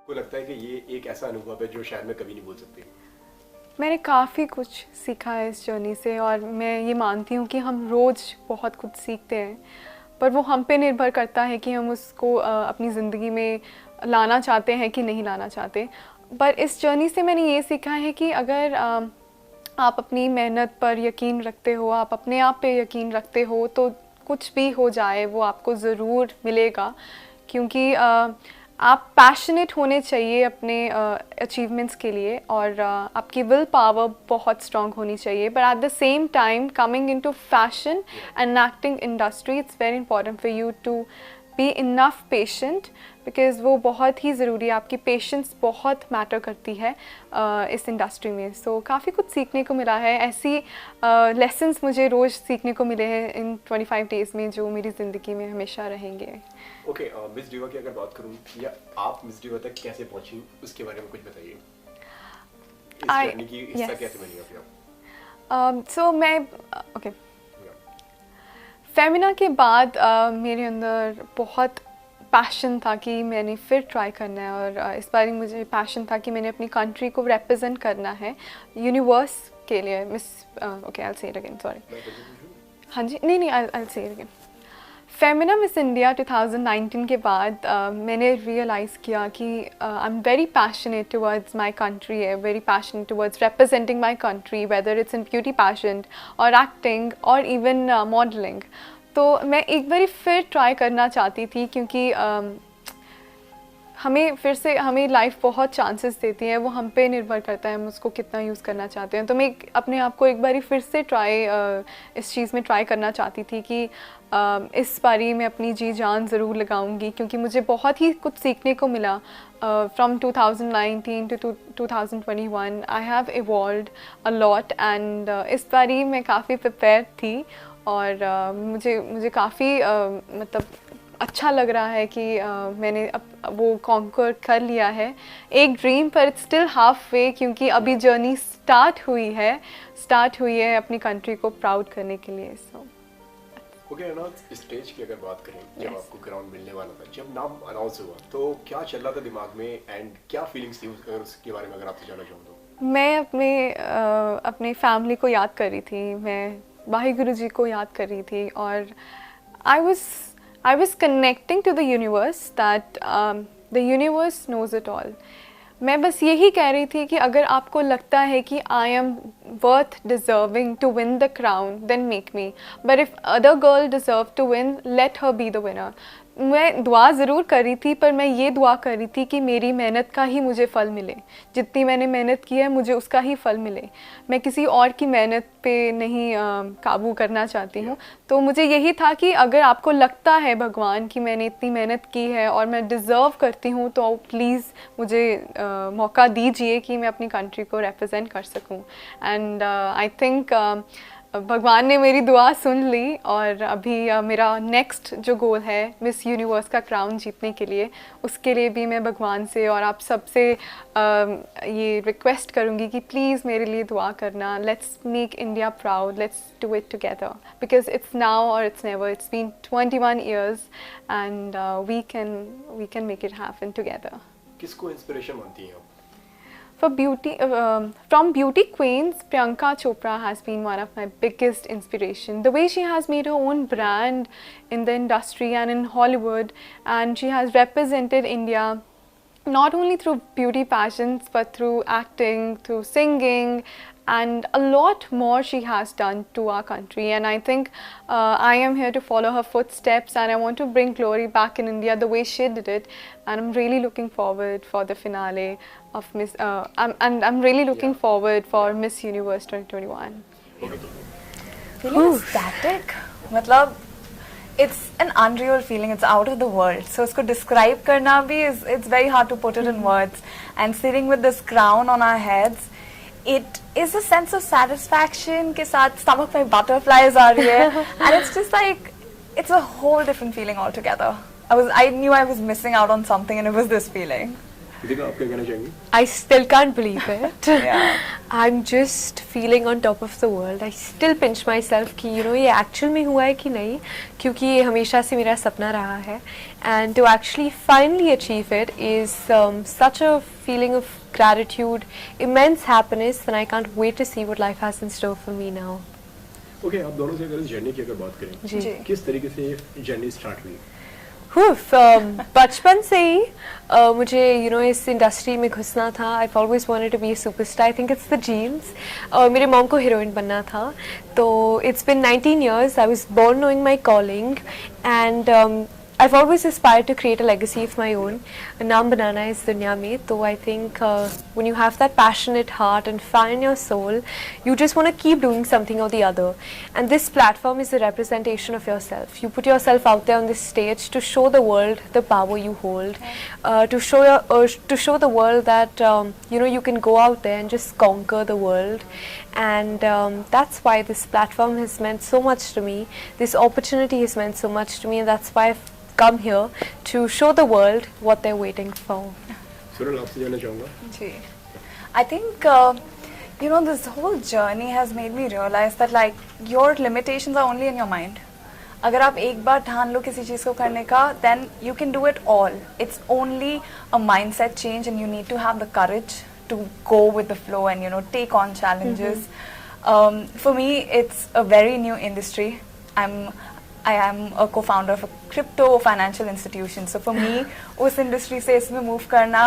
को लगता है कि ये एक ऐसा अनुभव है जो शायद मैं कभी नहीं भूल सकती? मैंने काफ़ी कुछ सीखा है इस जर्नी से, और मैं ये मानती हूँ कि हम रोज़ बहुत कुछ सीखते हैं, पर वो हम पे निर्भर करता है कि हम उसको अपनी ज़िंदगी में लाना चाहते हैं कि नहीं लाना चाहते। पर इस जर्नी से मैंने ये सीखा है कि अगर आप अपनी मेहनत पर यकीन रखते हो, आप अपने आप पे यकीन रखते हो, तो कुछ भी हो जाए वो आपको ज़रूर मिलेगा। क्योंकि आप पैशनेट होने चाहिए अपने अचीवमेंट्स के लिए, और आपकी विल पावर बहुत स्ट्रॉन्ग होनी चाहिए। But at the same time coming into fashion and acting industry, it's very important for you to be enough patient, because वो बहुत ही ज़रूरी है। आपकी पेशेंस बहुत मैटर करती है इस इंडस्ट्री में। सो काफ़ी कुछ सीखने को मिला है। ऐसी लेसन्स मुझे रोज़ सीखने को मिले हैं इन 25 डेज़ में, जो मेरी ज़िंदगी में हमेशा रहेंगे। ओके, मिस डिवा की अगर बात करूं, या आप मिस डिवा तक कैसे पहुंची उसके बारे में कुछ बताइए। इस जर्नी की हिस्सा कैसे बनी आप? सो मैं फेमिना के बाद मेरे अंदर बहुत पैशन था कि मैंने फिर ट्राई करना है, और इस बार मुझे पैशन था कि मैंने अपनी कंट्री को रिप्रेजेंट करना है यूनिवर्स के लिए। Miss okay, I will say it again, sorry. हाँ जी, नहीं, I will say it again. Femina miss India 2019 के बाद मैंने रियलाइज़ किया कि I am very passionate towards my country, है very passionate towards representing my country, whether it's in beauty passion और एक्टिंग और इवन मॉडलिंग। तो मैं एक बारी फिर ट्राई करना चाहती थी, क्योंकि हमें लाइफ बहुत चांसेस देती है, वो हम पे निर्भर करता है हम उसको कितना यूज़ करना चाहते हैं। तो मैं अपने आप को एक बारी फिर से इस चीज़ में ट्राई करना चाहती थी कि इस बारी मैं अपनी जी जान ज़रूर लगाऊंगी, क्योंकि मुझे बहुत ही कुछ सीखने को मिला। From 2019 to 2021 I have evolved a lot, and इस बारी मैं काफ़ी प्रिपेयर थी, और मुझे काफ़ी मतलब अच्छा लग रहा है कि मैंने अब वो कॉन्कर कर लिया है एक ड्रीम, पर इट्स स्टिल हाफ वे, क्योंकि अभी जर्नी स्टार्ट हुई है अपनी कंट्री को प्राउड करने के लिए। सो ओके, स्टेज की अगर बात करें, जब आपको ग्राउंड मिलने वाला था, जब नाम अनाउंस हुआ, तो क्या चल रहा था दिमाग में एंड क्या फीलिंग्स थी अगर उसके बारे में अगर आपसे जानना चाहूँ तो? मैं अपने फैमिली को याद कर रही थी, मैं वाहिगुरु जी को याद कर रही थी, और I was connecting to the universe that the universe knows it all. मैं बस यही कह रही थी कि अगर आपको लगता है कि I am worth deserving to win the crown, then make me. But if other girl deserve to win, let her be the winner. मैं दुआ ज़रूर कर रही थी, पर मैं ये दुआ कर रही थी कि मेरी मेहनत का ही मुझे फल मिले, जितनी मैंने मेहनत की है मुझे उसका ही फल मिले। मैं किसी और की मेहनत पे नहीं काबू करना चाहती हूँ। तो मुझे यही था कि अगर आपको लगता है भगवान कि मैंने इतनी मेहनत की है और मैं डिज़र्व करती हूँ, तो प्लीज़ मुझे मौका दीजिए कि मैं अपनी कंट्री को रिप्रेजेंट कर सकूँ। एंड आई थिंक भगवान ने मेरी दुआ सुन ली, और अभी मेरा नेक्स्ट जो गोल है मिस यूनिवर्स का क्राउन जीतने के लिए, उसके लिए भी मैं भगवान से और आप सबसे ये रिक्वेस्ट करूँगी कि प्लीज़ मेरे लिए दुआ करना। Let's make India proud, let's do it together, because it's now और it's never. It's been 21 years and we can make it happen together. किसको इंस्पिरेशन मानती हैं आप? For beauty, from beauty queens, Priyanka Chopra has been one of my biggest inspiration. The way she has made her own brand in the industry and in Hollywood, and she has represented India not only through beauty passions but through acting, through singing, and a lot more she has done to our country. And I think I am here to follow her footsteps, and I want to bring glory back in India the way she did it. And I'm really looking forward for the finale of Miss I'm really looking forward for Miss Universe 2021. Feeling ecstatic. मतलब it's an unreal feeling. It's out of the world. So उसको describe करना भी it's very hard to put it in words. And sitting with this crown on our heads, it is a sense of satisfaction के साथ stomach में butterflies आ रही है, and it's just like it's a whole different feeling altogether. I knew I was missing out on something, and it was this feeling. Deepika, आप क्या कहना चाहेंगी? I still can't believe it. Yeah. I'm just feeling on top of the world. I still pinch myself कि ये actual में हुआ है कि नहीं, क्योंकि ये हमेशा से मेरा सपना रहा है. And to actually finally achieve it is such a feeling of gratitude, immense happiness, and I can't wait to see what life has in store for me now. Okay, आप दोनों से अगर इस जर्नी की अगर बात करें, जी. जी. किस तरीके से जर्नी स्टार्ट हुई? बचपन से ही मुझे इस इंडस्ट्री में घुसना था. I always wanted to be a superstar. I think it's the genes. मेरे मॉम को हीरोइन बनना था. तो it's been 19 years. I was born knowing my calling and I've always aspired to create a legacy of my own. नाम बनाना है इस दुनिया में. तो I think when you have that passionate heart and fire in your soul, you just want to keep doing something or the other. And this platform is a representation of yourself. You put yourself out there on this stage to show the world the power you hold, to show the world that you can go out there and just conquer the world. And that's why this platform has meant so much to me. This opportunity has meant so much to me, and that's why I've come here to show the world what they're waiting for. सुरल, आपसे जानना चाहूँगा. जी. I think this whole journey has made me realize that like your limitations are only in your mind. अगर आप एक बार ठान लो किसी चीज़ को करने का, then you can do it all. It's only a mindset change, and you need to have the courage to go with the flow and take on challenges. For me, it's a very new industry. I am a co-founder of a crypto financial institution. So for me, उस industry से इसमें move करना,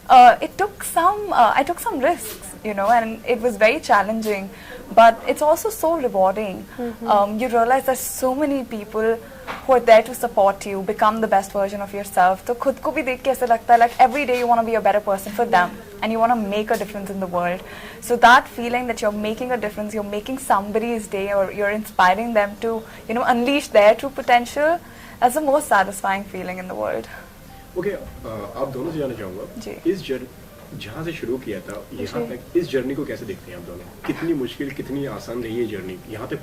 I took some risks, and it was very challenging, but it's also so rewarding. You realize there's so many people who are there to support you, become the best version of yourself. तो खुद को भी देख के ऐसा लगता है like every day you want to be a better person for them, and you want to make a difference in the world. So that feeling that you're making a difference, you're making somebody's day, or you're inspiring them to unleash their true potential, that's the most satisfying feeling in the world. Okay, आप दोनों से जानना चाहूँगा. जी. इस जहाँ से शुरू किया था यहाँ तक, इस जर्नी को कैसे देखते हैं आप दोनों? कितनी मुश्किल, कितनी आसान रही है जर्नी यहाँ तक